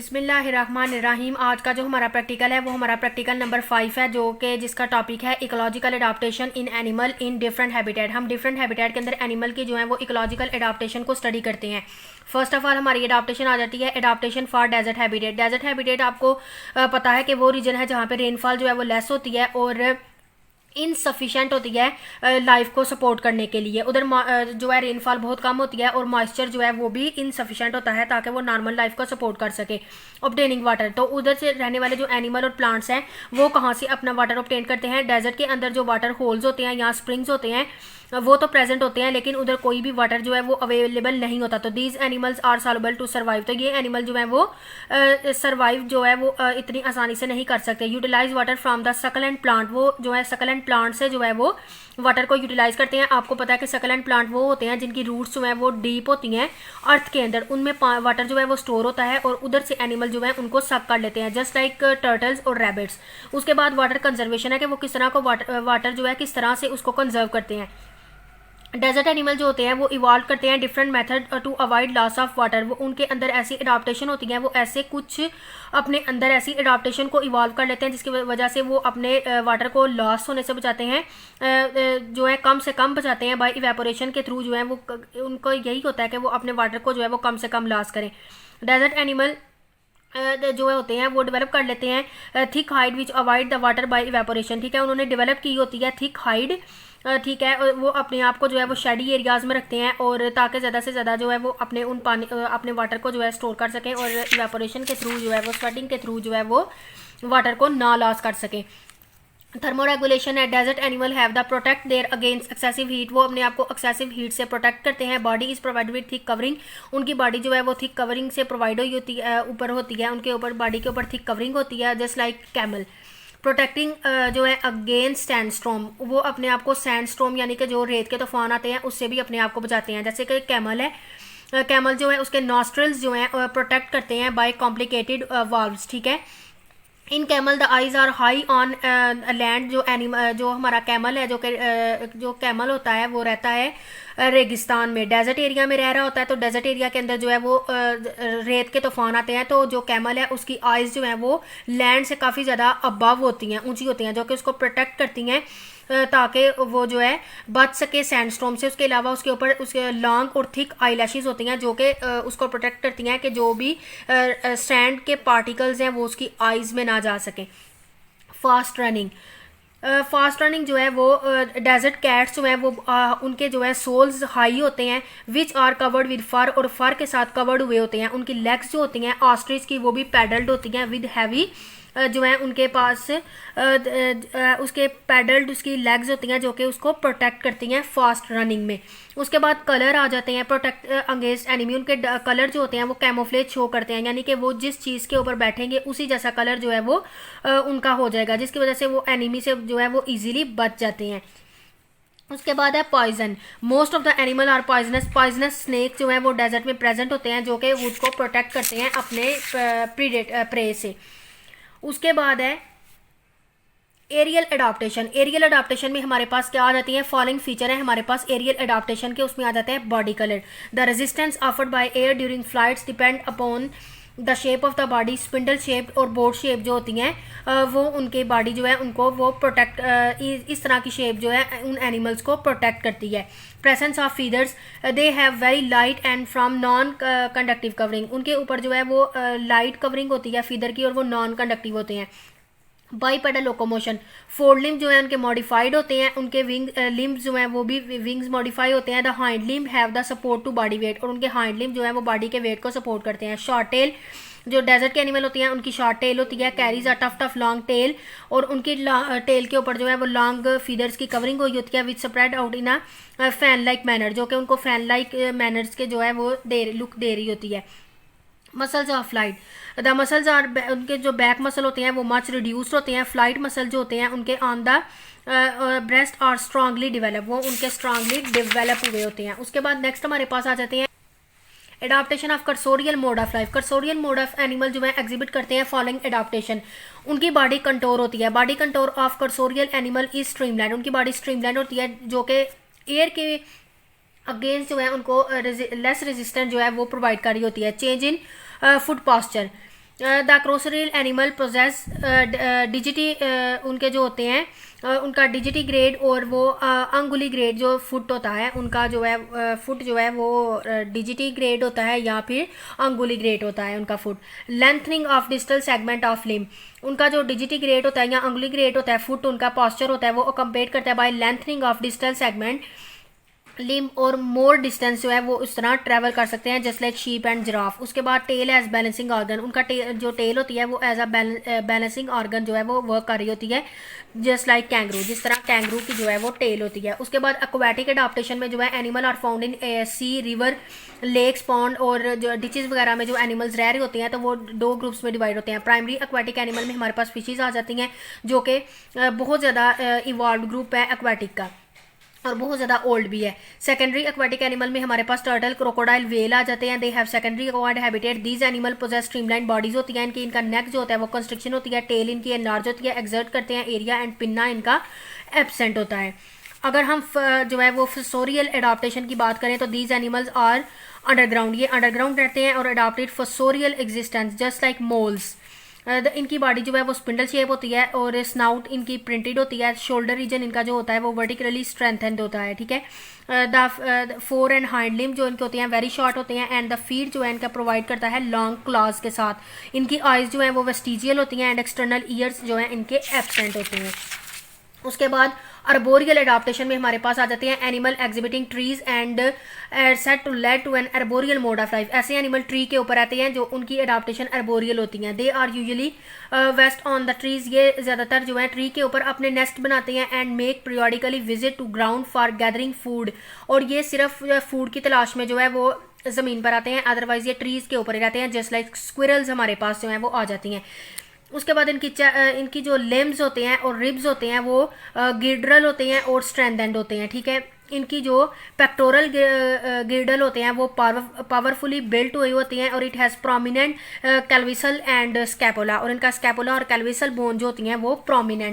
बिस्मिल्लाहिर्रहमानिर्रहीम। आज का जो हमारा प्रैक्टिकल है वो हमारा प्रैक्टिकल नंबर 5 है, जो कि जिसका टॉपिक है ecological adaptation in animal in different habitat. हम डिफरेंट हैबिटेट के अंदर एनिमल की जो है वो इकोलॉजिकल एडाप्टेशन को स्टडी करते हैं। फर्स्ट ऑफ ऑल हमारी एडाप्टेशन आ जाती है adaptation for desert habitat. Desert habitat आपको पता है कि वो रीजन है जहाँ पे रेनफॉल जो है वो लेस होती है और इनसफिशेंट होती है लाइफ को सपोर्ट करने के लिए। उधर जो है रेनफॉल बहुत कम होती है और मॉइस्चर जो है वो भी इनसफिशेंट होता है ताकि वो नॉर्मल लाइफ को सपोर्ट कर सके। ऑब्टेनिंग वाटर, तो उधर से रहने वाले जो एनिमल और प्लांट्स हैं वो कहाँ से अपना वाटर ऑब्टेन करते हैं? डेजर्ट के अंदर जो वाटर होल्स होते हैं या स्प्रिंग्स होते हैं वो तो प्रेजेंट होते हैं, लेकिन उधर कोई भी वाटर जो है वो अवेलेबल नहीं होता। तो these animals are soluble to survive, तो ये एनिमल जो है वो सर्वाइव जो है वो इतनी आसानी से नहीं कर सकते। Utilize water from the succulent plant, वो जो है सकलेंट प्लांट से जो है वो वाटर को यूटिलाइज करते हैं। आपको पता है कि सकलेंट प्लांट वो होते हैं जिनकी रूट्स जो है वो डीप होती हैं अर्थ के अंदर, उनमें वाटर जो है वो स्टोर होता है और उधर से एनिमल जो है उनको सक कर लेते हैं, जस्ट लाइक टर्टल्स और रैबिट्स। उसके बाद वाटर कंजर्वेशन है कि वो किस तरह को वाटर जो है किस तरह से उसको कंजर्व करते हैं। डेजर्ट एनिमल जो होते हैं वो इवॉल्व करते हैं different method to avoid loss of water. वो उनके अंदर ऐसी एडाप्टेशन होती है, वो ऐसे कुछ अपने अंदर ऐसी एडाप्टेशन को इवॉल्व कर लेते हैं जिसकी वजह से वो अपने वाटर को लॉस होने से बचाते हैं, जो है कम से कम बचाते हैं बाय इवेपोरेशन के थ्रू। जो है वो उनको यही होता है कि वो अपने वाटर को जो है वो कम से कम लॉस करें। डेजर्ट एनिमल जो है होते हैं वो डेवलप कर लेते हैं thick hide which avoid the water bye evaporation. ठीक है, उन्होंने डेवलप की होती है थिक हाइड, ठीक है, और वो अपने आप को जो है वो शेडी एरियाज़ में रखते हैं और ताकि ज़्यादा से ज़्यादा जो है वो अपने उन पानी अपने वाटर को जो है स्टोर कर सकें और इवेपोरेशन के थ्रू जो है वो स्वेटिंग के थ्रू जो है वो वाटर को ना लॉस कर सकें। थर्मोरेगुलेशन है, desert animal have the protect their against excessive heat, वो अपने आप को एक्सेसिव हीट से प्रोटेक्ट करते हैं। Body is provided with thick covering, उनकी बॉडी जो है वो थिक कवरिंग से प्रोवाइड हुई होती है, ऊपर होती है, उनके ऊपर बॉडी के ऊपर थिक कवरिंग होती है, जस्ट लाइक कैमल। प्रोटेक्टिंग जो है अगेंस्ट सैंडस्टॉर्म, वो अपने आप को सैंडस्टॉर्म यानी कि जो रेत के तूफान आते हैं उससे भी अपने आप को बचाते हैं। जैसे कि कैमल है, कैमल जो है उसके नॉस्ट्रल्स जो हैं प्रोटेक्ट करते हैं बाय कॉम्प्लिकेटेड वाल्व्स। ठीक है, in camel the eyes are high on land, जो एनिमल जो हमारा कैमल है जो कैमल होता है वो रहता है रेगिस्तान में, डेजर्ट एरिया में रह रहा होता है। तो डेजर्ट एरिया के अंदर जो है वो रेत के तूफान आते हैं, तो जो कैमल है उसकी आइज़ जो है वो लैंड से काफ़ी ज़्यादा अबव होती हैं, ऊंची होती हैं, जो कि उसको प्रोटेक्ट करती हैं ताकि वो जो है बच सके सैंडस्टॉर्म से। उसके अलावा उसके ऊपर उसके लॉन्ग और थिक आईलैशेस होती हैं जो कि उसको प्रोटेक्ट करती हैं कि जो भी सैंड के पार्टिकल्स हैं वो उसकी आइज़ में ना जा सकें। फास्ट रनिंग, फास्ट रनिंग जो है वो डेजर्ट कैट्स जो है वो उनके जो है सोल्स हाई होते हैं, विच आर कवर्ड विद फर, और फर के साथ कवर्ड हुए होते हैं। उनकी लेग्स जो होती हैं ऑस्ट्रिच की वो भी पैडल्ड होती हैं विद हैवी, जो है उनके पास उसके पैडल्ड उसकी लेग्स होती हैं जो कि उसको प्रोटेक्ट करती हैं फास्ट रनिंग में। उसके बाद कलर आ जाते हैं प्रोटेक्ट अगेंस्ट एनिमी, उनके कलर जो होते हैं वो कैमोफ्लेज शो करते हैं, यानी कि वो जिस चीज़ के ऊपर बैठेंगे उसी जैसा कलर जो है वो उनका हो जाएगा, जिसकी वजह से वो एनिमी से जो है वो ईजिली बच जाते हैं। उसके बाद है poison, most of the animal are poisonous, poisonous snake जो है वो डेजर्ट में प्रेजेंट होते हैं जो कि उसको प्रोटेक्ट करते हैं अपने प्रे से। उसके बाद है एरियल अडाप्टेशन। एरियल अडाप्टेशन में हमारे पास क्या आ जाती है? फॉलोइंग फीचर है हमारे पास एरियल अडाप्टेशन के, उसमें आ जाता है body colour. The resistance offered by air during flights depend upon the shape of the body, spindle shape और बोट शेप जो होती हैं वो उनके बॉडी जो है उनको वो प्रोटेक्ट इस तरह की शेप जो है उन एनिमल्स को प्रोटेक्ट करती है। Presence of feathers, they have very light and from non conductive covering, उनके ऊपर जो है वो लाइट कवरिंग होती है फीदर की और वो नॉन कंडक्टिव होते हैं। बाईपेडल लोकोमोशन, फोर लिम्ब जो है उनके मॉडिफाइड होते हैं, उनके विंग लिम्ब्स जो हैं वो भी विंग्स मॉडिफाई होते हैं। The hind limb have the support to body weight, और उनके हाइंड लिम्ब जो है वो बॉडी के वेट को सपोर्ट करते हैं। शॉर्ट टेल, जो डेजर्ट के एनिमल होती हैं उनकी शॉर्ट टेल होती है, carries a tough long tail, और उनकी टेल के ऊपर जो है वो लॉन्ग फीदर्स की कवरिंग हुई होती है which spread out in a fan like manner, जो कि उनको फैन लाइक मैनर्स के जो है वो लुक दे रही होती है। Muscles of flight, the muscles are, उनके जो बैक मसल होते हैं वो मच रिड्यूस्ड होते हैं। फ्लाइट मसल जो होते हैं उनके on the breast are strongly develop, वो उनके स्ट्रांगली डेवलप हुए होते हैं। उसके बाद नेक्स्ट हमारे पास आ जाते हैं adaptation of cursorial mode of life. Cursorial mode of animal जो है एग्जिबिट करते हैं फॉलोइंग एडाप्टेशन। उनकी बॉडी कंटोर होती है, body contour of cursorial animal is streamline, उनकी बॉडी स्ट्रीमलाइन होती है जो कि एयर के अगेंस्ट जो है उनको लेस रेजिस्टेंट जो है वो प्रोवाइड कर रही होती है। Change in foot posture, the cursorial animal possess digits, उनके जो होते हैं उनका डिजिटी ग्रेड और वो अंगुली ग्रेड जो फुट होता है उनका जो है फुट जो है वो डिजिटी ग्रेड होता है या फिर अंगुली ग्रेड होता है उनका foot. Lengthening of distal segment of limb, उनका जो डिजिटी ग्रेड होता है या अंगुली ग्रेड होता है फुट उनका पॉस्चर होता है वो कंपेयर करता है by lengthening of distal segment limb और मोर डिस्टेंस जो है वो उस तरह ट्रैवल कर सकते हैं just like sheep and giraffe. उसके बाद टेल एज बैलेंसिंग ऑर्गन, उनका जो टेल होती है वो एज अ बैलेंसिंग ऑर्गन जो है वो वर्क कर रही होती है जस्ट लाइक कैंगरू, जिस तरह कैंगरू की जो है वो टेल होती है। उसके बाद एक्वाटिक एडाप्टेशन में जो है animal are found in sea, river, lakes, pond और जो डिचेज वगैरह में जो एनिमल्स रह रही होती हैं तो वो दो ग्रुप्स में डिवाइड होते हैं। प्राइमरी एक्वाटिक एनिमल में हमारे पास फिशेज आ जाती हैं जो कि बहुत ज़्यादा इवॉल्व ग्रुप है एक्वाटिक का और बहुत ज़्यादा ओल्ड भी है। सेकेंडरी एक्वाटिक एनिमल में हमारे पास टर्टल, क्रोकोडाइल, वेल आ जाते हैं। They have secondary acquired habitat. These animal possess streamline bodies होती हैं इनकी, इनका नेक जो होता है वो कंस्ट्रिक्शन होती है, टेल इनकी एनलार्ज होती है, एक्सर्ट करते हैं एरिया एंड पिन्ना इनका एब्सेंट होता है। अगर हम जो है वो फोसोरियल एडाप्टेशन की बात करें तो दीज एनिमल्स आर अंडरग्राउंड, ये अंडरग्राउंड रहते हैं और adapted fossorial existence just like moles. इनकी बॉडी जो है वो स्पिंडल शेप होती है और स्नाउट इनकी प्रिंटेड होती है। शोल्डर रीजन इनका जो होता है वो वर्टिकली स्ट्रेंथेंड होता है, ठीक है। The four and hind limb जो इनके होते हैं वेरी शॉर्ट होते हैं एंड द फीट जो है इनका प्रोवाइड करता है लॉन्ग क्लॉज के साथ। इनकी आइज जो है वो वेस्टिजियल होती हैं एंड एक्सटर्नल ईयर्स जो हैं इनके एब्सेंट होते हैं। उसके बाद अर्बोरियल एडाप्टेशन में हमारे पास आ जाते हैं animal exhibiting trees and set to led to an arboreal mode of life. ऐसे एनिमल ट्री के ऊपर आते हैं जो उनकी एडाप्टेशन अर्बोरियल होती हैं। They are usually west on the trees, ये ज़्यादातर जो है ट्री के ऊपर अपने नेस्ट बनाते हैं and make periodically visit to ground for gathering food, और ये सिर्फ फूड की तलाश में जो है वो ज़मीन पर आते हैं, अदरवाइज ये ट्रीज़ के ऊपर ही रहते हैं जस्ट लाइक स्क्विरल्स हमारे पास जो हैं वो आ जाती हैं। उसके बाद इनकी जो लिम्स होते हैं और रिब्स होते हैं वो गिर्डरल होते हैं और स्ट्रेंथेंड होते हैं, ठीक है। इनकी जो पेक्टोरल गिर्डल होते हैं वो पावरफुली बिल्ट हुई होती हैं और it has prominent clavicle and scapula, और इनका स्कैपुला और कैल्विसल बोन जो होती हैं वो प्रोमिनेंट